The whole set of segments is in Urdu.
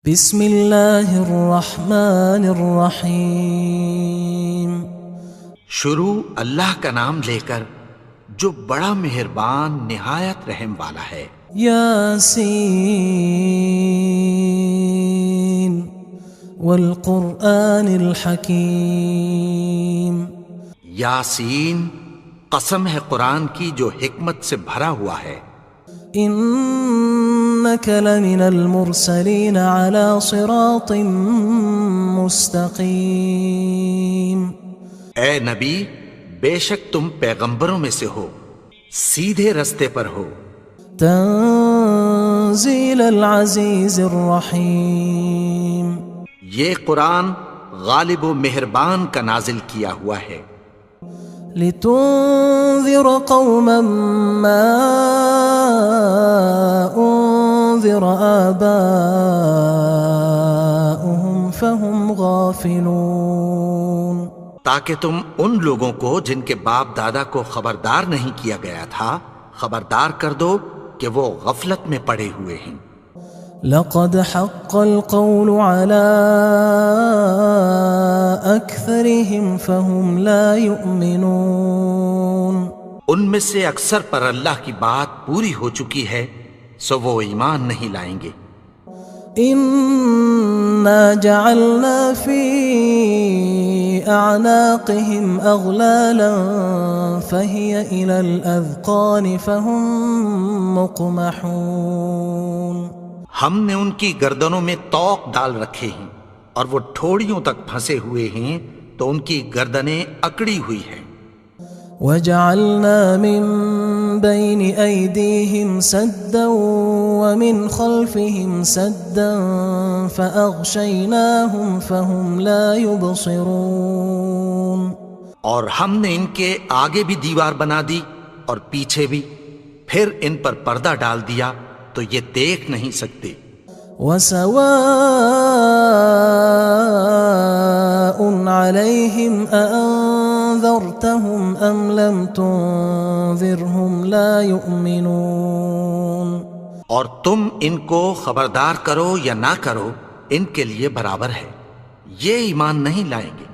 بسم اللہ الرحمن الرحیم۔ شروع اللہ کا نام لے کر جو بڑا مہربان نہایت رحم والا ہے۔ یاسین والقرآن الحکیم۔ یاسین، قسم ہے قرآن کی جو حکمت سے بھرا ہوا ہے۔ انک لمن المرسلین علی صراط مستقیم۔ اے نبی، بے شک تم پیغمبروں میں سے ہو، سیدھے رستے پر ہو۔ تنزیل العزیز الرحیم۔ یہ قرآن غالب و مہربان کا نازل کیا ہوا ہے۔ لتنذر قوما ما انذر آباؤهم فهم غافلون۔ تاکہ تم ان لوگوں کو جن کے باپ دادا کو خبردار نہیں کیا گیا تھا خبردار کر دو کہ وہ غفلت میں پڑے ہوئے ہیں۔ لقد حق القول على أكثرهم فهم لا يؤمنون۔ ان میں سے اکثر پر اللہ کی بات پوری ہو چکی ہے سو وہ ایمان نہیں لائیں گے۔ إنا جعلنا في أعناقهم أغلالا فهي إلى الأذقان فهم مقمحون۔ ہم نے ان کی گردنوں میں طوق ڈال رکھے ہیں اور وہ ٹھوڑیوں تک پھنسے ہوئے ہیں تو ان کی گردنیں اکڑی ہوئی ہیں۔ وجعلنا من بين أيديهم سدا ومن خلفهم سدا فأغشيناهم فهم لا يبصرون۔ اور ہم نے ان کے آگے بھی دیوار بنا دی اور پیچھے بھی، پھر ان پر پردہ ڈال دیا تو یہ دیکھ نہیں سکتے۔ وسواء عليهم أأنذرتهم أم لم تنذرهم لا يؤمنون۔ اور تم ان کو خبردار کرو یا نہ کرو ان کے لیے برابر ہے، یہ ایمان نہیں لائیں گے۔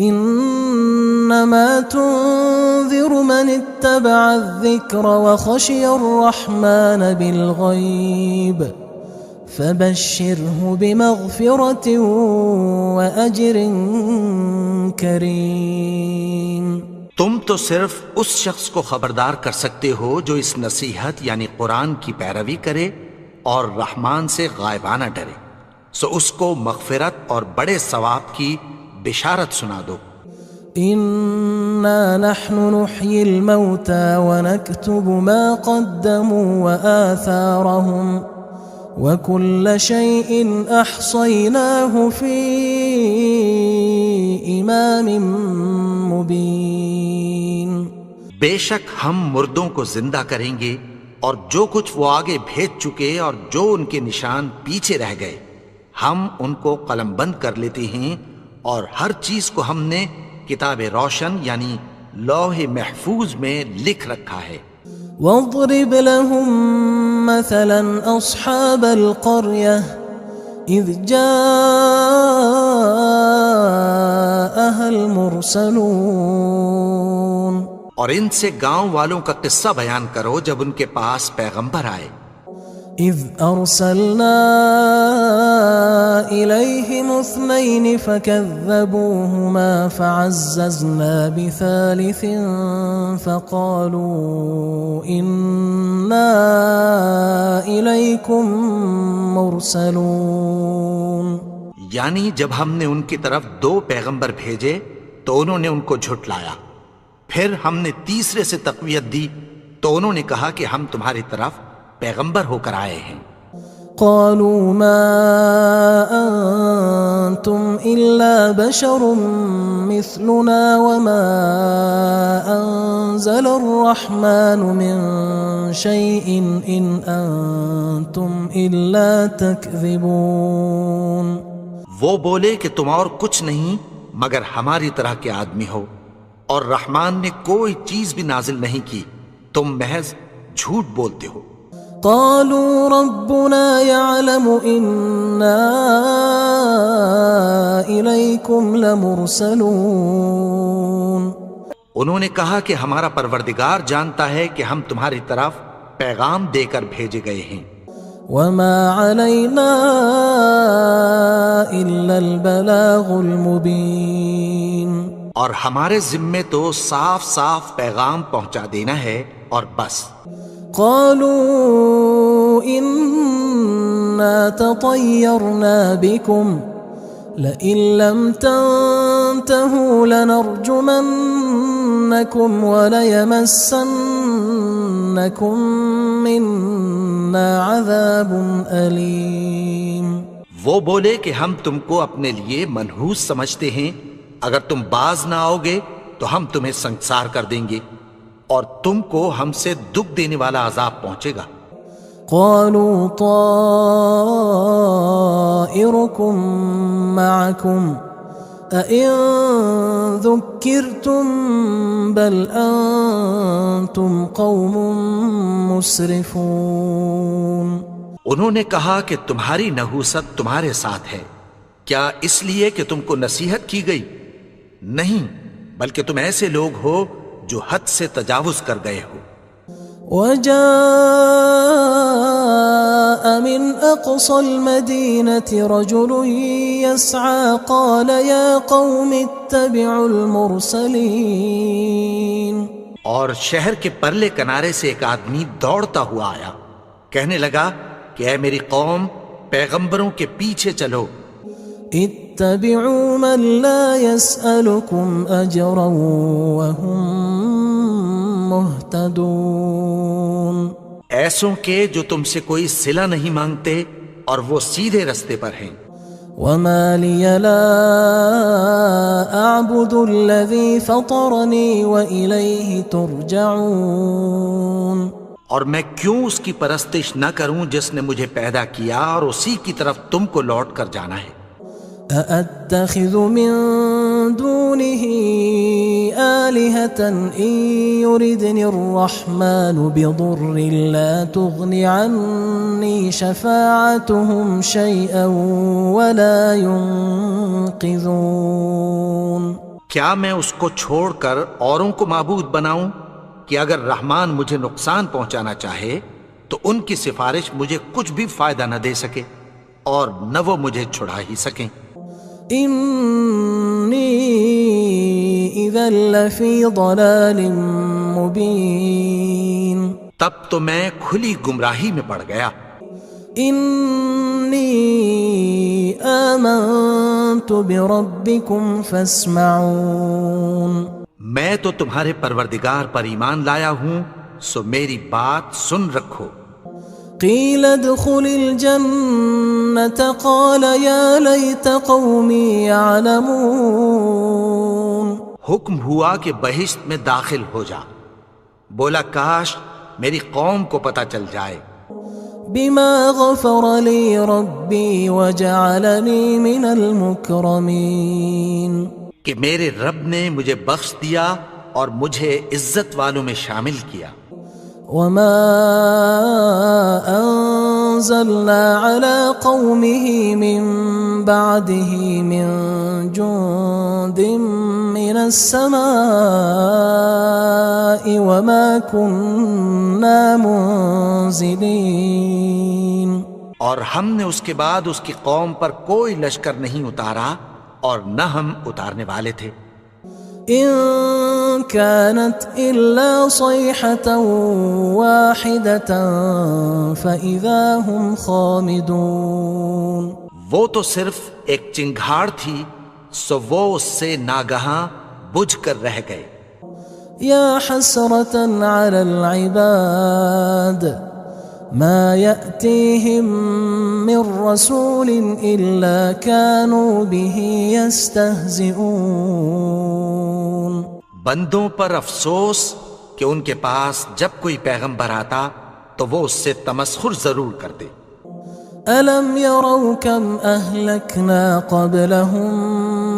انما تنذر من اتبع الذکر وخشی الرحمن بالغیب فبشرہ بمغفرۃ واجر کریم۔ تم تو صرف اس شخص کو خبردار کر سکتے ہو جو اس نصیحت یعنی قرآن کی پیروی کرے اور رحمان سے غائبانہ ڈرے، سو اس کو مغفرت اور بڑے ثواب کی بشارت سنا دو۔ انا نحن نحيي الموتى ونكتب ما قدموا وآثارهم وكل شيء احصيناه في امام مبين۔ بے شک ہم مردوں کو زندہ کریں گے اور جو کچھ وہ آگے بھیج چکے اور جو ان کے نشان پیچھے رہ گئے ہم ان کو قلم بند کر لیتے ہیں، اور ہر چیز کو ہم نے کتاب روشن یعنی لوح محفوظ میں لکھ رکھا ہے۔ واضرب لهم مثلا اصحاب القرية اذ جاءها المرسلون۔ اور ان سے گاؤں والوں کا قصہ بیان کرو جب ان کے پاس پیغمبر آئے۔ اذ ارسلنا الیہم اثنین فکذبوہما فعززنا بثالث فقالوا انا الیکم مرسلون۔ یعنی جب ہم نے ان کی طرف 2 پیغمبر بھیجے تو انہوں نے ان کو جھٹلایا، پھر ہم نے تیسرے سے تقویت دی تو انہوں نے کہا کہ ہم تمہاری طرف پیغمبر ہو کر آئے ہیں۔ قالوا ما انتم الا بشر مثلنا وما انزل الرحمن من شيء ان انتم الا تكذبون۔ وہ بولے کہ تم اور کچھ نہیں مگر ہماری طرح کے آدمی ہو، اور رحمان نے کوئی چیز بھی نازل نہیں کی، تم محض جھوٹ بولتے ہو۔ قالوا ربنا يعلم إنا إليكم لمرسلون. انہوں نے کہا کہ ہمارا پروردگار جانتا ہے کہ ہم تمہاری طرف پیغام دے کر بھیجے گئے ہیں. وما علينا إلا البلاغ المبين. اور ہمارے ذمے تو صاف صاف پیغام پہنچا دینا ہے اور بس. قالوا إنا تطيرنا بكم لئن لم تنتهوا لنرجمنكم وليمسنكم منا عذاب أليم. وہ بولے کہ ہم تم کو اپنے لیے منحوس سمجھتے ہیں، اگر تم باز نہ آؤ گے تو ہم تمہیں سنگسار کر دیں گے اور تم کو ہم سے دکھ دینے والا عذاب پہنچے گا. قالوا طائركم معكم أئن ذكرتم بل أنتم قوم مسرفون. انہوں نے کہا کہ تمہاری نحوست تمہارے ساتھ ہے، کیا اس لیے کہ تم کو نصیحت کی گئی؟ نہیں، بلکہ تم ایسے لوگ ہو جو حد سے تجاوز کر گئے ہو. وجاء من أقصى المدينة رجل يسعى قال يا قوم اتبعوا المرسلين. اور شہر کے پرلے کنارے سے ایک آدمی دوڑتا ہوا آیا، کہنے لگا کہ اے میری قوم، پیغمبروں کے پیچھے چلو. اتبعوا من لا يسألكم أجرا وهم مهتدون. ایسوں کے جو تم سے کوئی صلہ نہیں مانگتے اور وہ سیدھے رستے پر ہیں. وما لي لا أعبد الذي فطرني وإليه ترجعون. اور میں کیوں اس کی پرستش نہ کروں جس نے مجھے پیدا کیا اور اسی کی طرف تم کو لوٹ کر جانا ہے. أأتخذ من دونه آلهة إن يردني الرحمن بضر لا تغن عني شفاعتهم شيئا ولا ينقذون. کیا میں اس کو چھوڑ کر اوروں کو معبود بناؤں کہ اگر رحمان مجھے نقصان پہنچانا چاہے تو ان کی سفارش مجھے کچھ بھی فائدہ نہ دے سکے اور نہ وہ مجھے چھڑا ہی سکیں. إني إذا لفي ضلال مبين. تب تو میں کھلی گمراہی میں پڑ گیا. إني آمنت بربكم فاسمعون. میں تو تمہارے پروردگار پر ایمان لایا ہوں، سو میری بات سن رکھو. قيل ادخل الجنة قال يا ليت قومي يعلمون. حکم ہوا کہ بہشت میں داخل ہو جا. بولا کاش میری قوم کو پتہ چل جائے. بما غفر لي ربي وجعلني من المكرمين. کہ میرے رب نے مجھے بخش دیا اور مجھے عزت والوں میں شامل کیا. وما أنزلنا على قومه من بعده من جند من السماء وما كنا منزلين. اور ہم نے اس کے بعد اس کی قوم پر کوئی لشکر نہیں اتارا اور نہ ہم اتارنے والے تھے. إن كانت إلا صيحة واحدة فإذا هم خامدون. وہ تو صرف ایک چنگھاڑ تھی، سو وہ اس سے ناگہاں بجھ کر رہ گئے. يا حسرة على العباد ما يأتيهم من رسول إلا كانوا به يستهزئون. بندوں پر افسوس کہ ان کے پاس جب کوئی پیغمبر آتا تو وہ اس سے تمسخر ضرور کرتے. ألم يروا كم أهلكنا قبلهم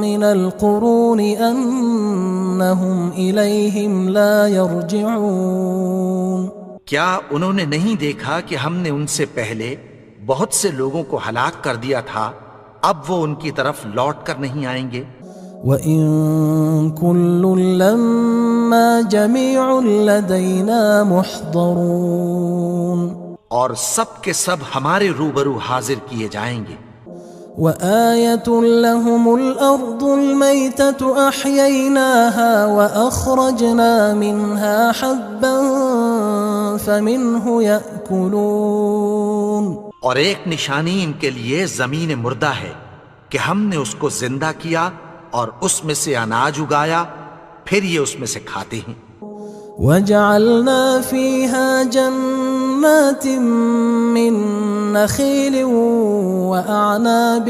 من القرون أنهم إليهم لا يرجعون. کیا انہوں نے نہیں دیکھا کہ ہم نے ان سے پہلے بہت سے لوگوں کو ہلاک کر دیا تھا، اب وہ ان کی طرف لوٹ کر نہیں آئیں گے؟ وَإِن كُلٌّ لَمَّا جَمِيعٌ لَدَيْنَا مُحْضَرُونَ، اور سب کے سب ہمارے روبرو حاضر کیے جائیں گے۔ وَآيَةٌ لَهُمُ الْأَرْضُ الْمَيْتَةُ أَحْيَيْنَاهَا وَأَخْرَجْنَا مِنْهَا حَبًّا فَمِنْهُ يَأْكُلُونَ، اور ایک نشانی ان کے لیے زمین مردہ ہے کہ ہم نے اس کو زندہ کیا اور اس میں سے اناج اگایا، پھر یہ اس میں سے کھاتے ہیں۔ وَجَعَلْنَا فِيهَا جَنَّاتٍ مِّن نَخِيلٍ وَأَعْنَابٍ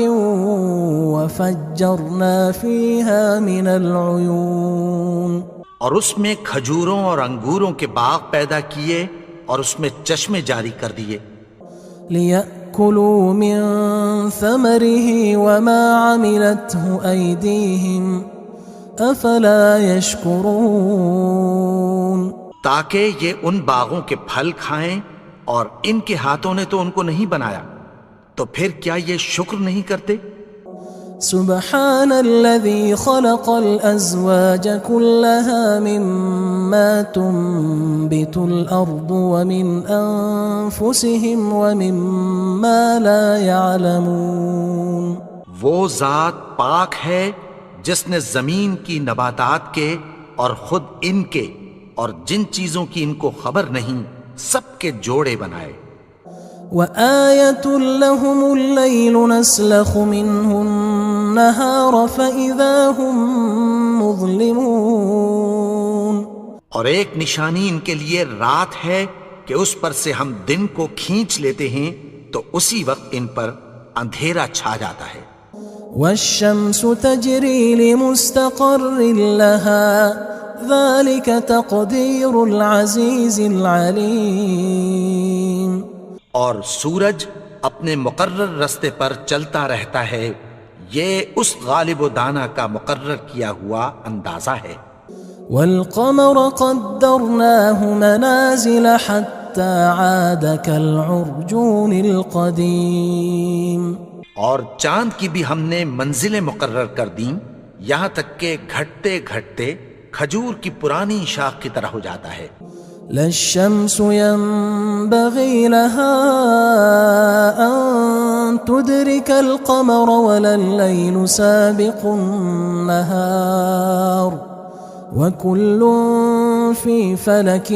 وَفَجَّرْنَا فِيهَا مِنَ الْعُيُونِ، اور اس میں کھجوروں اور انگوروں کے باغ پیدا کیے اور اس میں چشمے جاری کر دیے، لِيَأْكُلُوا مِن ثَمَرِهِ وَمَا عَمِلَتْهُ أَيْدِيهِمْ أَفَلَا يَشْكُرُونَ، تاکہ یہ ان باغوں کے پھل کھائیں، اور ان کے ہاتھوں نے تو ان کو نہیں بنایا، تو پھر کیا یہ شکر نہیں کرتے؟ سبحان الذي خلق الأزواج كلها مما تنبت الأرض ومن أنفسهم ومما لا يعلمون، وہ ذات پاک ہے جس نے زمین کی نباتات کے اور خود ان کے اور جن چیزوں کی ان کو خبر نہیں سب کے جوڑے بنائے۔ وآية لهم الليل نسلخ منه النهار فإذا هم مظلمون، اور ایک نشانی ان کے لیے رات ہے کہ اس پر سے ہم دن کو کھینچ لیتے ہیں تو اسی وقت ان پر اندھیرا چھا جاتا ہے۔ والشمس تجري لمستقر لها ذلك تقدير العزيز العليم، اور سورج اپنے مقرر رستے پر چلتا رہتا ہے، یہ اس غالب و دانا کا مقرر کیا ہوا اندازہ ہے۔ والقمر قدرناه منازل حتى عاد كالعرجون القديم، اور چاند کی بھی ہم نے منزلیں مقرر کر دیں، یہاں تک کہ گھٹتے گھٹتے کھجور کی پرانی شاخ کی طرح ہو جاتا ہے۔ لا الشمس ينبغي لها أن تدرك القمر ولا الليل سابق النهار وكل في فلك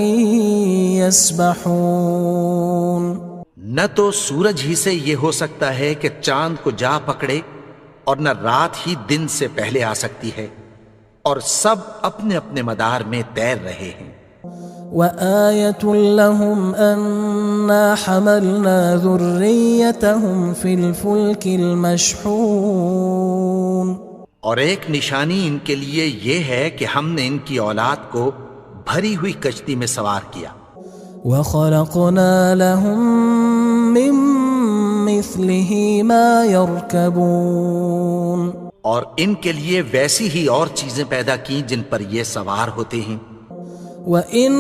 يسبحون، نہ تو سورج ہی سے یہ ہو سکتا ہے کہ چاند کو جا پکڑے، اور نہ رات ہی دن سے پہلے آ سکتی ہے، اور سب اپنے اپنے مدار میں تیر رہے ہیں۔ وآية لهم أنا حملنا ذريتهم في الفلك المشحون، اور ایک نشانی ان کے لیے یہ ہے کہ ہم نے ان کی اولاد کو بھری ہوئی کشتی میں سوار کیا۔ وخلقنا لهم من مثله ما يركبون، اور ان کے لیے ویسی ہی اور چیزیں پیدا کی جن پر یہ سوار ہوتے ہیں۔ وَإِن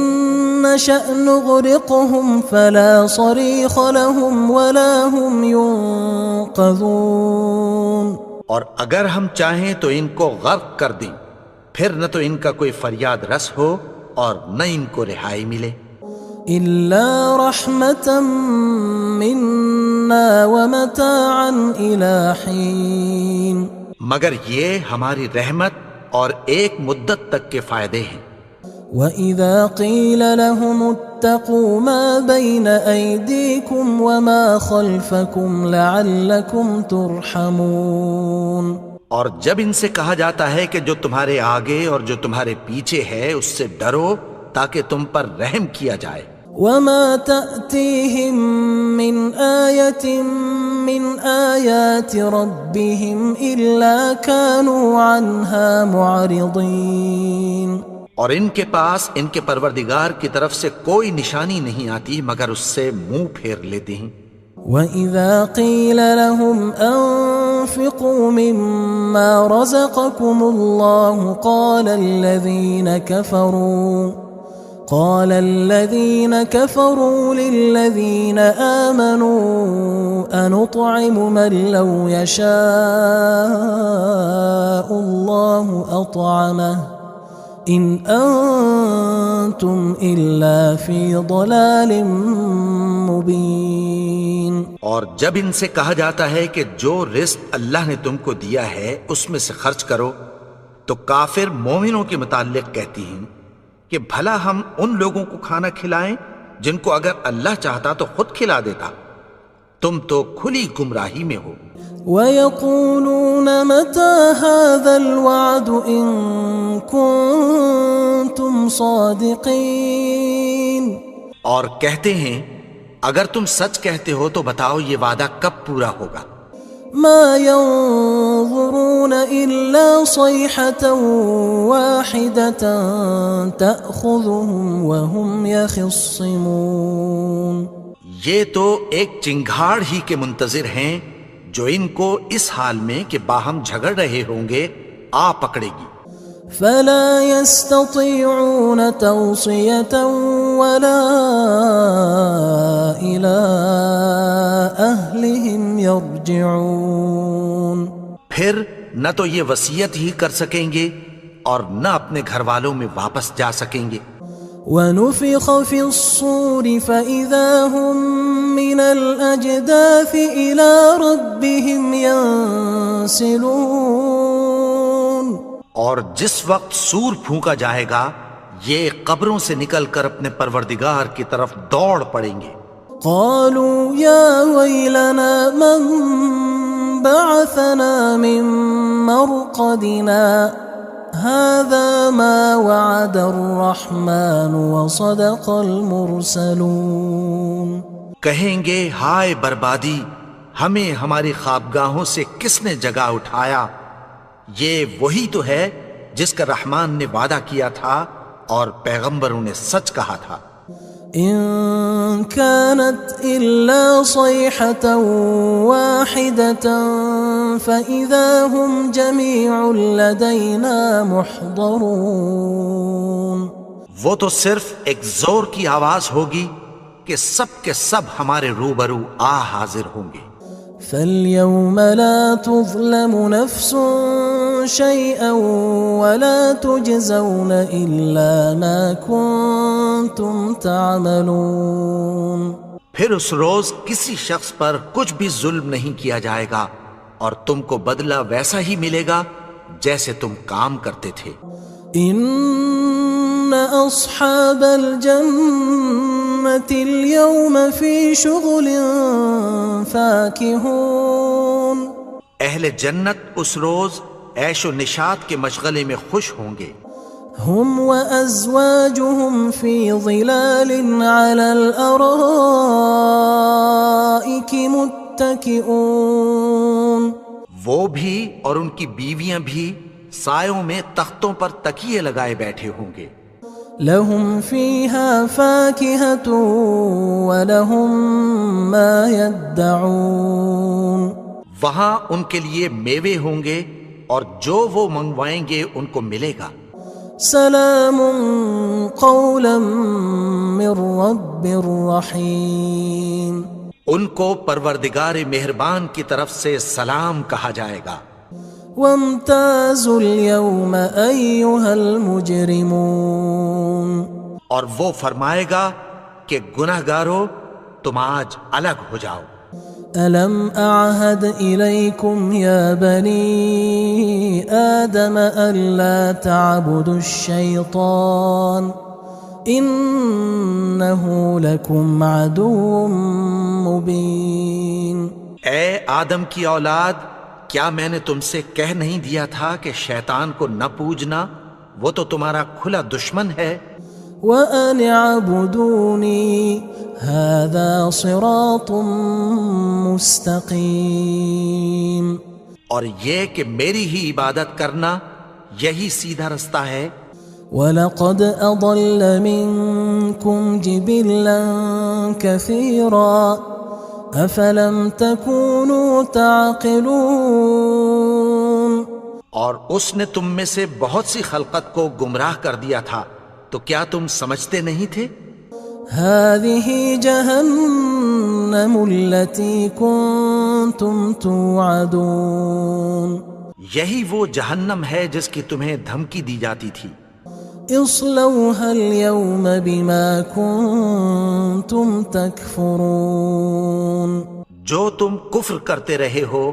نَّشَأْ نُغْرِقْهُمْ فَلَا صَرِيخَ لَهُمْ وَلَا هُمْ يُنقَذُونَ، اور اگر ہم چاہیں تو ان کو غرق کر دیں، پھر نہ تو ان کا کوئی فریاد رس ہو اور نہ ان کو رہائی ملے۔ إِلَّا رَحْمَةً مِنَّا وَمَتَاعًا إِلَى حِينٍ، مگر یہ ہماری رحمت اور ایک مدت تک کے فائدے ہیں۔ وَإِذَا قِيلَ لَهُمُ اتَّقُوا مَا بَيْنَ أَيْدِيكُمْ وَمَا خَلْفَكُمْ لَعَلَّكُمْ تُرْحَمُونَ، اور جب ان سے کہا جاتا ہے کہ جو تمہارے آگے اور جو تمہارے پیچھے ہے اس سے ڈرو تاکہ تم پر رحم کیا جائے۔ وَمَا تَأْتِيهِم مِّنْ آيَةٍ مِّنْ آيَاتِ رَبِّهِمْ إِلَّا كَانُوا عَنْهَا مُعْرِضِينَ، اور ان کے پاس ان کے پروردگار کی طرف سے کوئی نشانی نہیں آتی مگر اس سے منہ پھیر لیتے ہیں۔ وَإِذَا قِيلَ لَهُمْ أَنفِقُوا مِمَّا رَزَقَكُمُ اللَّهُ قال الذين كفروا للذين آمنوا أنطعم من لو يشاء الله أطعمه إن أنتم إلا في ضلال مبين. اور جب ان سے کہا جاتا ہے کہ جو رزق اللہ نے تم کو دیا ہے اس میں سے خرچ کرو، تو کافر مومنوں کے متعلق کہتی ہیں کہ بھلا ہم ان لوگوں کو کھانا کھلائیں جن کو اگر اللہ چاہتا تو خود کھلا دیتا. تم تو کھلی گمراہی میں ہو. وَيَقُولُونَ مَتَى هَذَا الْوَعْدُ إِن كُنتُمْ صَادِقِينَ. اور کہتے ہیں اگر تم سچ کہتے ہو تو بتاؤ یہ وعدہ کب پورا ہوگا. مَا يَنظُرُونَ إِلَّا صَيْحَةً وَاحِدَةً تَأْخُذُهُمْ وَهُمْ يَخِصِّمُونَ. یہ تو ایک چنگھاڑ ہی کے منتظر ہیں جو ان کو اس حال میں کہ باہم جھگڑ رہے ہوں گے آ پکڑے گی. فلا يستطيعون توصية ولا إلى أهلهم يرجعون. پھر نہ تو یہ وصیت ہی کر سکیں گے اور نہ اپنے گھر والوں میں واپس جا سکیں گے. ونفخ في الصور فإذا هم من الأجداث إلى ربهم ينسلون. اور جس وقت سور پھونکا جائے گا یہ قبروں سے نکل کر اپنے پروردگار کی طرف دوڑ پڑیں گے. قالوا يا ويلنا من بعثنا من مرقدنا هذا ما وعد الرحمن وصدق المرسلون. کہیں گے ہائے بربادی، ہمیں ہماری خوابگاہوں سے کس نے جگا اٹھایا. یہ وہی تو ہے جس کا رحمان نے وعدہ کیا تھا اور پیغمبروں نے سچ کہا تھا. إن كانت إلا صيحة واحدة فإذا هم جميع لدينا محضرون. وہ تو صرف ایک زور کی آواز ہوگی کہ سب کے سب ہمارے روبرو آ حاضر ہوں گے. فاليوم لا تظلم نفس شيئا ولا تجزون إلا ما كنتم تعملون. پھر اس روز کسی شخص پر کچھ بھی ظلم نہیں کیا جائے گا اور تم کو بدلہ ویسا ہی ملے گا جیسے تم کام کرتے تھے. إن أصحاب الجنة اليوم في شغل فاكهون. اہل جنت اس روز عیش و نشاط کے مشغلے میں خوش ہوں گے. هم وأزواجهم في ظلال على الأرائك متكئون. وہ بھی اور ان کی بیویاں بھی سایوں میں تختوں پر تکیے لگائے بیٹھے ہوں گے. لهم فيها فاكهة ولهم ما يدعون. وہاں ان کے لیے میوے ہوں گے اور جو وہ منگوائیں گے ان کو ملے گا. سلام قولا من رب رحیم. ان کو پروردگار مہربان کی طرف سے سلام کہا جائے گا. وامتازوا اليوم أيها المجرمون. اور وہ فرمائے گا کہ گناہگارو تم آج الگ ہو جاؤ. ألم أعهد إليكم يا بني آدم ألا تعبدوا الشيطان إنه لكم عدو مبين. اے آدم کی اولاد، کیا میں نے تم سے کہہ نہیں دیا تھا کہ شیطان کو نہ پوجنا، وہ تو تمہارا کھلا دشمن ہے. وَأَنِ اعْبُدُونِي هَذَا صِرَاطٌ مُسْتَقِيمٌ. اور یہ کہ میری ہی عبادت کرنا یہی سیدھا رستہ ہے. وَلَقَدْ أَضَلَّ مِنْكُمْ جِبِلًّا كَثِيرًا أَفَلَمْ تَكُونُوا تَعْقِلُونَ. اور اس نے تم میں سے بہت سی خلقت کو گمراہ کر دیا تھا، تو کیا تم سمجھتے نہیں تھے؟ هذه جهنم التي كنتم توعدون یہی وہ جہنم ہے جس کی تمہیں دھمکی دی جاتی تھی۔ اصلوها اليوم بما كنتم تكفرون جو تم کفر کرتے رہے ہو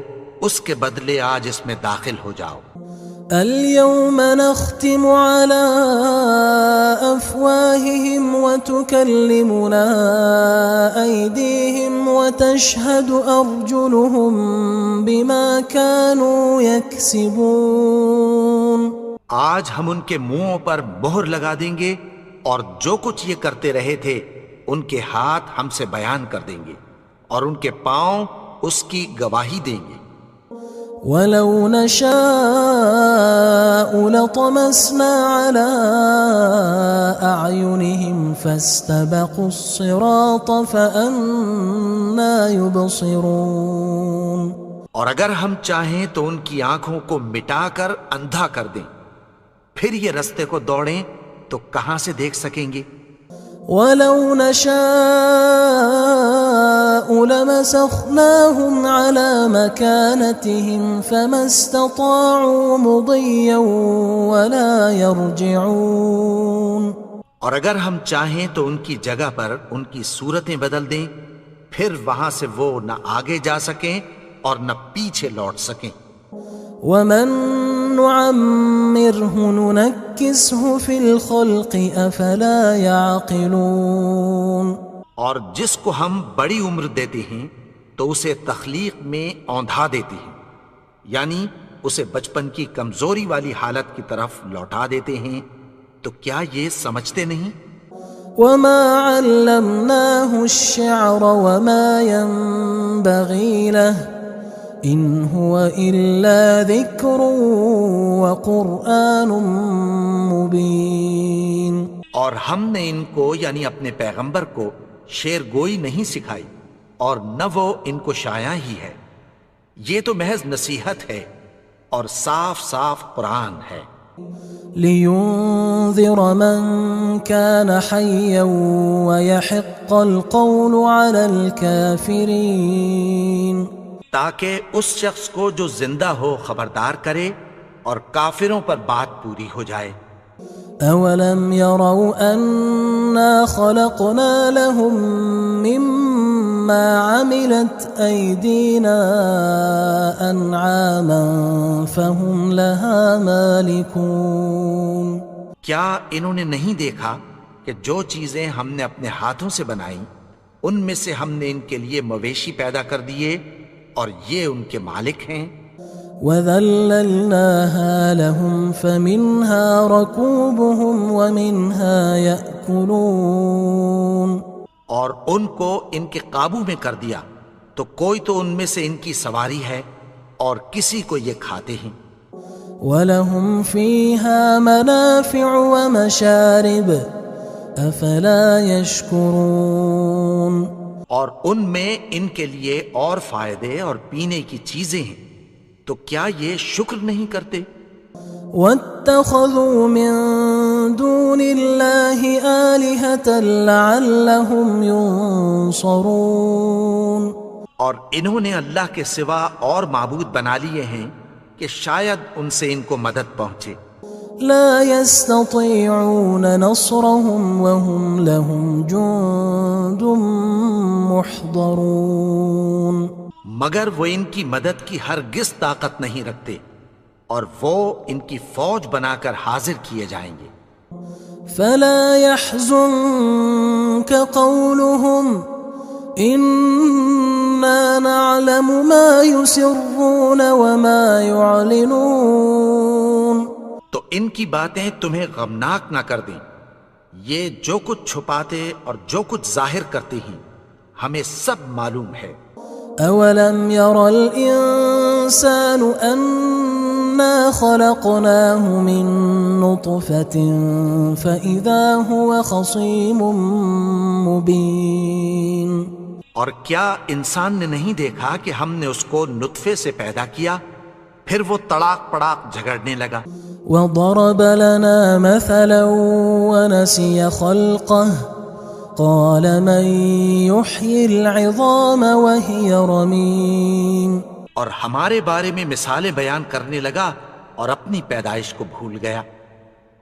اس کے بدلے آج اس میں داخل ہو جاؤ۔ اليوم نختم على أفواههم وتكلمنا أيديهم وتشهد أرجلهم بما كانوا يكسبون آج ہم ان کے منہوں پر مہر لگا دیں گے اور جو کچھ یہ کرتے رہے تھے ان کے ہاتھ ہم سے بیان کر دیں گے اور ان کے پاؤں اس کی گواہی دیں گے۔ وَلَوْ نَشَاءُ لَطَمَسْنَا عَلَىٰ أَعْيُنِهِمْ فَاسْتَبَقُوا الصِّرَاطَ فَأَنَّىٰ يُبْصِرُونَ اور اگر ہم چاہیں تو ان کی آنکھوں کو مٹا کر اندھا کر دیں، پھر یہ رستے کو دوڑیں تو کہاں سے دیکھ سکیں گے؟ وَلَوْ نَشَاءُ لَمَسَخْنَاهُمْ عَلَىٰ مَكَانَتِهِمْ فَمَا اسْتَطَاعُوا مُضِيًّا وَلَا يَرْجِعُونَ اور اگر ہم چاہیں تو ان کی جگہ پر ان کی صورتیں بدل دیں، پھر وہاں سے وہ نہ آگے جا سکیں اور نہ پیچھے لوٹ سکیں۔ وَمَن نُعَمِّرْهُ نُنَكِّسْهُ فِي الْخَلْقِ أَفَلَا يَعْقِلُونَ اور جس کو ہم بڑی عمر دیتے ہیں تو اسے تخلیق میں اوندھا دیتے ہیں، یعنی اسے بچپن کی کمزوری والی حالت کی طرف لوٹا دیتے ہیں، تو کیا یہ سمجھتے نہیں؟ وَمَا عَلَّمْنَاهُ الشِّعْرَ وَمَا يَنبَغِي لَهُ إِنْ هُوَ إِلَّا ذِكْرٌ وَقُرْآنٌ مُبِينٌ اور ہم نے ان کو یعنی اپنے پیغمبر کو شعر گوئی نہیں سکھائی اور نہ وہ ان کو شایع ہی ہے، یہ تو محض نصیحت ہے اور صاف صاف قرآن ہے۔ لِيُنذِرَ مَن كَانَ حَيًّا وَيَحِقَّ الْقَوْلُ عَلَى الْكَافِرِينَ تاکہ اس شخص کو جو زندہ ہو خبردار کرے اور کافروں پر بات پوری ہو جائے۔ أَوَلَمْ يَرَوْا أَنَّا خَلَقْنَا لَهُم مِّمَّا عَمِلَتْ أَيْدِينَا أَنْعَامًا فَهُمْ لَهَا مَالِكُونَ کیا انہوں نے نہیں دیکھا کہ جو چیزیں ہم نے اپنے ہاتھوں سے بنائیں ان میں سے ہم نے ان کے لیے مویشی پیدا کر دیے اور یہ ان کے مالک ہیں۔ وَذَلَّلْنَاهَا لَهُمْ فَمِنْهَا رَكُوبُهُمْ وَمِنْهَا يَأْكُلُونَ اور ان کو ان کے قابو میں کر دیا تو کوئی تو ان میں سے ان کی سواری ہے اور کسی کو یہ کھاتے ہیں۔ وَلَهُمْ فِيهَا مَنَافِعُ وَمَشَارِبُ أَفَلَا يَشْكُرُونَ اور ان میں ان کے لیے اور فائدے اور پینے کی چیزیں ہیں، تو کیا یہ شکر نہیں کرتے؟ وَاتَّخَذُوا مِن دُونِ اللَّهِ آلِهَةً لَعَلَّهُمْ يُنصَرُونَ اور انہوں نے اللہ کے سوا اور معبود بنا لیے ہیں کہ شاید ان سے ان کو مدد پہنچے۔ لا يستطيعون نصرهم وهم لهم جند محضرون مگر وہ ان کی مدد کی ہرگز طاقت نہیں رکھتے اور وہ ان کی فوج بنا کر حاضر کیے جائیں گے۔ فلا يحزنك قولهم إنا نعلم ما يسرون وما يعلنون تو ان کی باتیں تمہیں غمناک نہ کر دیں، یہ جو کچھ چھپاتے اور جو کچھ ظاہر کرتے ہیں ہمیں سب معلوم ہے۔ أولم ير الإنسان أنا خلقناه من نطفة فإذا هو خصيم مبين اور کیا انسان نے نہیں دیکھا کہ ہم نے اس کو نطفے سے پیدا کیا، پھر وہ تڑاک پڑاک جھگڑنے لگا۔ وضرب لنا مثلا ونسي خلقه قال من يحيي العظام وهي رميم اور ہمارے بارے میں مثالیں بیان کرنے لگا اور اپنی پیدائش کو بھول گیا۔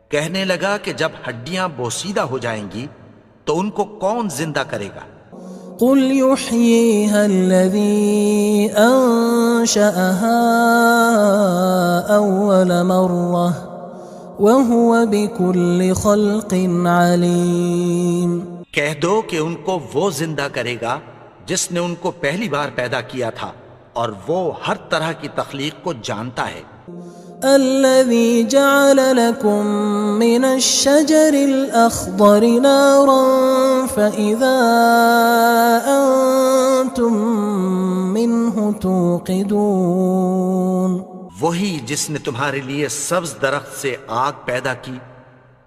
کہنے لگا کہ جب ہڈیاں بوسیدہ ہو جائیں گی تو ان کو کون زندہ کرے گا؟ قل يحييها الذي أنشأها أول مرة وهو بكل خلق عليم۔ کہہ دو کہ ان کو وہ زندہ کرے گا جس نے ان کو پہلی بار پیدا کیا تھا اور وہ ہر طرح کی تخلیق کو جانتا ہے۔ الذي جعل لكم من الشجر الأخضر نارا فإذا أنتم منه توقدون۔ وہی جس نے تمہارے لیے سبز درخت سے آگ پیدا کی،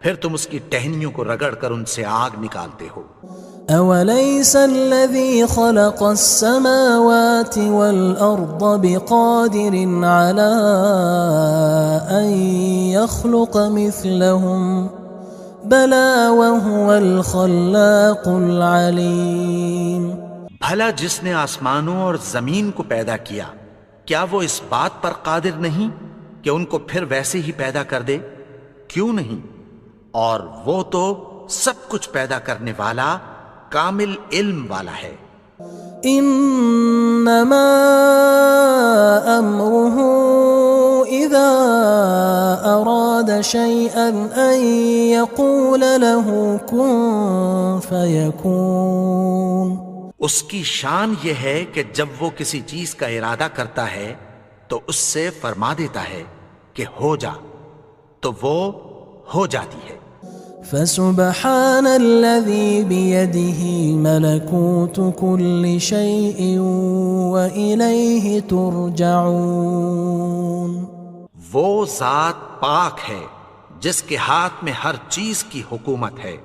پھر تم اس کی ٹہنیوں کو رگڑ کر ان سے آگ نکالتے ہو۔ أوليس الذي خلق السماوات والأرض بقادر على أن يخلق مثلهم بلى وهو الخلاق العليم۔ بھلا جس نے آسمانوں اور زمین کو پیدا کیا، کیا وہ اس بات پر قادر نہیں کہ ان کو پھر ویسے ہی پیدا کر دے؟ کیوں نہیں؟ اور وہ تو سب کچھ پیدا کرنے والا، کامل علم والا ہے۔ انما امره اذا اراد شيئا ان يقول له كن فيكون۔ اس کی شان یہ ہے کہ جب وہ کسی چیز کا ارادہ کرتا ہے تو اس سے فرما دیتا ہے کہ ہو جا، تو وہ ہو جاتی ہے۔ فسبحان الذي بيده ملكوت كل شيء وإليه ترجعون۔ وہ ذات پاک ہے جس کے ہاتھ میں ہر چیز کی حکومت ہے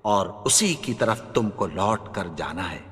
اور اسی کی طرف تم کو لوٹ کر جانا ہے۔